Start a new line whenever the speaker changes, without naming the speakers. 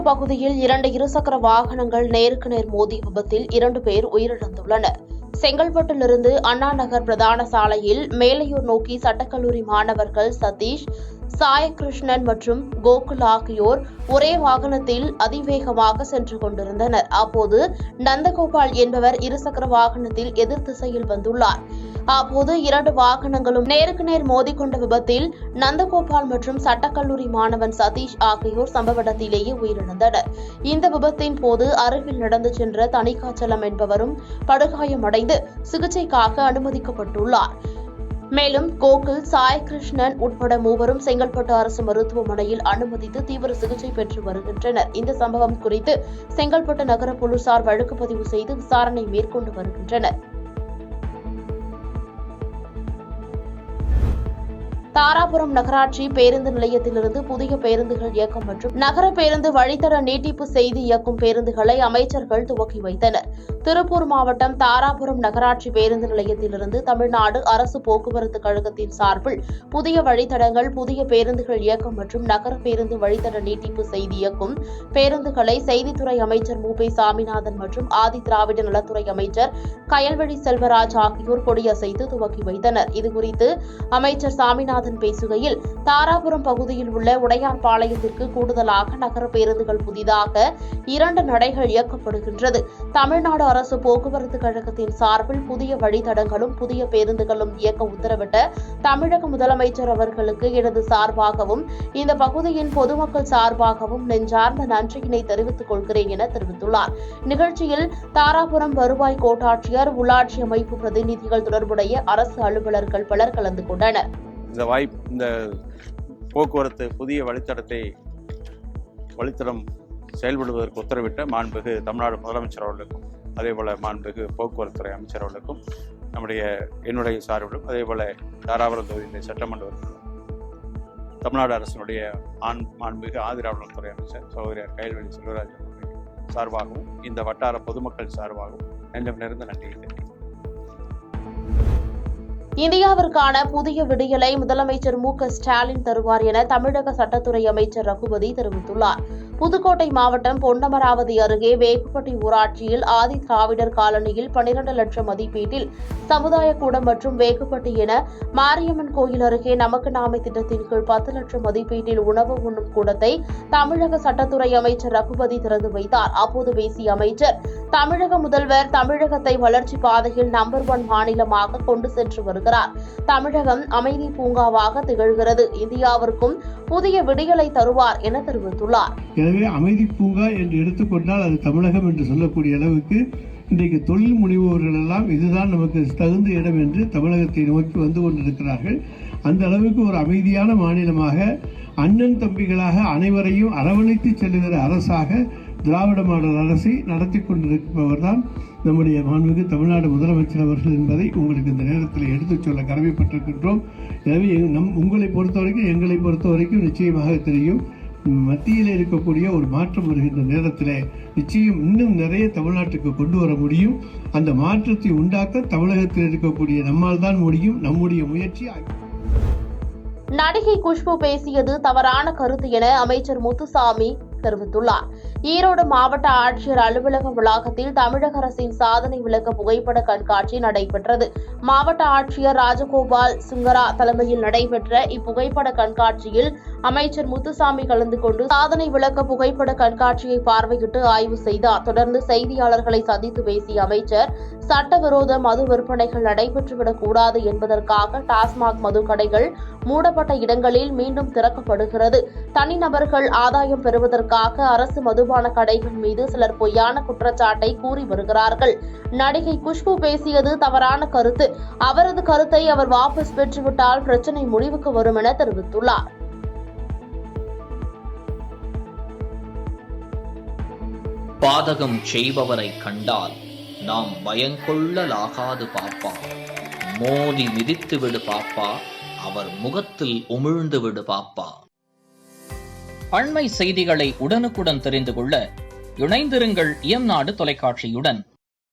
பகுதியில் 2 இருசக்கர வாகனங்கள் நேருக்கு நேர் மோதிய விபத்தில் 2 பேர் உயிரிழந்துள்ளனர். செங்கல்பட்டிலிருந்து அண்ணா நகர் பிரதான சாலையில் மேலையூர் நோக்கி சட்டக்கல்லூரி மாணவர்கள் சதீஷ், சாயகிருஷ்ணன் மற்றும் கோகுல் ஆகியோர் ஒரே வாகனத்தில் அதிவேகமாக சென்று கொண்டிருந்தனர். அப்போது நந்தகோபால் என்பவர் இருசக்கர வாகனத்தில் எதிர் திசையில் வந்துள்ளார். அப்போது 2 வாகனங்களும் நேருக்கு நேர் மோதிக்கொண்ட விபத்தில் நந்தகோபால் மற்றும் சட்டக்கல்லூரி மாணவன் சதீஷ் ஆகியோர் சம்பவ இடத்திலேயே உயிரிழந்தனர். இந்த விபத்தின் போது அருகில் நடந்து சென்ற தணிகாச்சலம் என்பவரும் படுகாயமடைந்து சிகிச்சைக்காக அனுமதிக்கப்பட்டுள்ளார். மேலும் கோகுல், சாயகிருஷ்ணன் உட்பட மூவரும் செங்கல்பட்டு அரசு மருத்துவமனையில் அனுமதித்து தீவிர சிகிச்சை பெற்று வருகின்றனர். இந்த சம்பவம் குறித்து செங்கல்பட்டு நகர போலீசார் வழக்கு பதிவு செய்து விசாரணை மேற்கொண்டு வருகின்றனர். தாராபுரம் நகராட்சி பேருந்து நிலையத்திலிருந்து புதிய பேருந்துகள் இயக்கம் மற்றும் நகர பேருந்து வழித்தட நீட்டிப்பு செய்து இயக்கும் பேருந்துகளை அமைச்சர்கள் துவக்கி வைத்தனர். திருப்பூர் மாவட்டம் தாராபுரம் நகராட்சி பேருந்து நிலையத்திலிருந்து தமிழ்நாடு அரசு போக்குவரத்து கழகத்தின் சார்பில் புதிய வழித்தடங்கள், புதிய பேருந்துகள் இயக்கம் மற்றும் நகர பேருந்து வழித்தட நீட்டிப்பு செய்து இயக்கும் பேருந்துகளை செய்தித்துறை அமைச்சர் மு. சாமிநாதன் மற்றும் ஆதி திராவிட நலத்துறை அமைச்சர் கயல்விழி செல்வராஜ் ஆகியோர் கொடியசைத்து துவக்கி வைத்தனர். இதுகுறித்து அமைச்சர் சாமிநாதன் பேசுகையில், தாராபுரம் பகுதியில் உள்ள உடையார்பாளையத்திற்கு கூடுதலாக நகர பேருந்துகள் புதிதாக 2 நடைகள் இயக்கப்படுகின்றது. தமிழ்நாடு அரசு போக்குவரத்து கழகத்தின் சார்பில் புதிய வழித்தடங்களும் புதிய பேருந்துகளும் இயக்க உத்தரவிட்ட தமிழக முதலமைச்சர் அவர்களுக்கு எனது சார்பாகவும் இந்த பகுதியின் பொதுமக்கள் சார்பாகவும் நெஞ்சார்ந்த நன்றியினை தெரிவித்துக் கொள்கிறேன் என தெரிவித்துள்ளார். நிகழ்ச்சியில் தாராபுரம் வருவாய் கோட்டாட்சியர், உள்ளாட்சி அமைப்பு பிரதிநிதிகள், தொடர்புடைய அரசு அலுவலர்கள் பலர் கலந்து கொண்டனர்.
இந்த போக்குவரத்து புதிய வழித்தடம் செயல்படுவதற்கு உத்தரவிட்ட மாண்புமிகு தமிழ்நாடு முதலமைச்சர் அவர்களுக்கும், அதேபோல மாண்புமிகு போக்குவரத்துறை அமைச்சர் அவர்களுக்கும் என்னுடைய சார்பிலும், அதேபோல தாராபுரம் தொகுதியின் சட்டமன்ற தமிழ்நாடு அரசினுடைய மாண்புமிகு ஆதிராவிடத்துறை அமைச்சர் சகோதரியார் கயல்விழி செல்வராஜ் சார்பாகவும் இந்த வட்டார பொதுமக்கள் சார்பாகவும் நெஞ்சம் நிறைந்த நன்றியை தெரிவிக்கிறேன்.
இந்தியாவிற்கான புதிய விடியலை முதலமைச்சர் மு. ஸ்டாலின் தருவார் என தமிழக சட்டத்துறை அமைச்சர் ரகுபதி தெரிவித்துள்ளார். புதுக்கோட்டை மாவட்டம் பொன்னமராவதி அருகே வேகுப்பட்டி ஊராட்சியில் ஆதி திராவிடர் காலனியில் 12 லட்சம் மதிப்பீட்டில் சமுதாய கூடம் மற்றும் வேகுப்பட்டி என மாரியம்மன் கோயில் அருகே நமக்கு நாமை திட்டத்தின் கீழ் 10 லட்சம் மதிப்பீட்டில் உணவு உண்ணும் கூடத்தை தமிழக சட்டத்துறை அமைச்சர் ரகுபதி திறந்து வைத்தார். அப்போது பேசிய அமைச்சர், தமிழக முதல்வர் தமிழகத்தை வளர்ச்சி பாதையில் நம்பர் 1 மாநிலமாக கொண்டு சென்று வருகிறார். தமிழகம் அமைதி பூங்காவாக திகழ்கிறது. இந்தியாவிற்கும் புதிய விடியலை தருவார் என தெரிவித்துள்ளார்.
எனவே அமைதி பூங்கா என்று எடுத்துக்கொண்டால் அது தமிழகம் என்று சொல்லக்கூடிய அளவுக்கு இன்றைக்கு தொழில் முனைவோர்கள் எல்லாம் இதுதான் நமக்கு தகுந்த இடம் என்று தமிழகத்தை நோக்கி வந்து கொண்டிருக்கிறார்கள். அந்த அளவுக்கு ஒரு அமைதியான மாநிலமாக, அண்ணன் தம்பிகளாக அனைவரையும் அரவணைத்து செல்லுகிற அரசாக திராவிட மாடல் அரசை நடத்தி கொண்டிருப்பவர் தான் நம்முடைய மாண்புமிகு தமிழ்நாடு முதலமைச்சர் அவர்கள் என்பதை உங்களுக்கு இந்த நேரத்தில் எடுத்துச் சொல்ல கடமைப்பட்டிருக்கின்றோம். எனவே உங்களை பொறுத்தவரைக்கும், எங்களை பொறுத்தவரைக்கும் நிச்சயமாக தெரியும், மத்தியில் இருக்கக்கூடிய ஒரு மாற்றம் வருகின்ற நேரத்தில் நிச்சயம் இன்னும் நிறைய தமிழ்நாட்டுக்கு கொண்டு வர முடியும். அந்த மாற்றத்தை உண்டாக்க தமிழகத்தில் இருக்கக்கூடிய நம்மால் தான் முடியும். நம்முடைய முயற்சி.
நடிகை குஷ்பு பேசியது தவறான கருத்து என அமைச்சர் முத்துசாமி தெரிவித்துள்ளார். ஈரோடு மாவட்ட ஆட்சியர் அலுவலக வளாகத்தில் தமிழக அரசின் சாதனை விளக்க புகைப்பட கண்காட்சி நடைபெற்றது. மாவட்ட ஆட்சியர் ராஜகோபால் சுங்கரா தலைமையில் நடைபெற்ற இப்புகைப்பட கண்காட்சியில் அமைச்சர் முத்துசாமி கலந்து கொண்டு சாதனை விளக்க புகைப்பட கண்காட்சியை பார்வையிட்டு ஆய்வு செய்தார். தொடர்ந்து செய்தியாளர்களை சந்தித்து பேசிய அமைச்சர், சட்டவிரோத மது விற்பனைகள் நடைபெற்றுவிடக் கூடாது என்பதற்காக டாஸ்மாக் மது கடைகள் மூடப்பட்ட இடங்களில் மீண்டும் திறக்கப்படுகிறது. தனிநபர்கள் ஆதாயம் பெறுவதற்காக அரசு மதுபான கடைகள் மீது சிலர் பொய்யான குற்றச்சாட்டை கூறி வருகிறார்கள். நடிகை குஷ்பு பேசியது தவறான கருத்து. அவரது கருத்தை அவர் வாபஸ் பெற்றுவிட்டால் பிரச்சினை முடிவுக்கு வரும் என தெரிவித்துள்ளார்.
பாதகம் செய்பவரை கண்டால் நாம் பயங்கொள்ளலாகாது பாப்பா, மோதி மிதித்து விடு பாப்பா, அவர் முகத்தில் உமிழ்ந்து விடு பாப்பா. அண்மை செய்திகளை உடனுக்குடன் தெரிந்து கொள்ள இணைந்திருங்கள் இயம்நாடு தொலைக்காட்சியுடன்.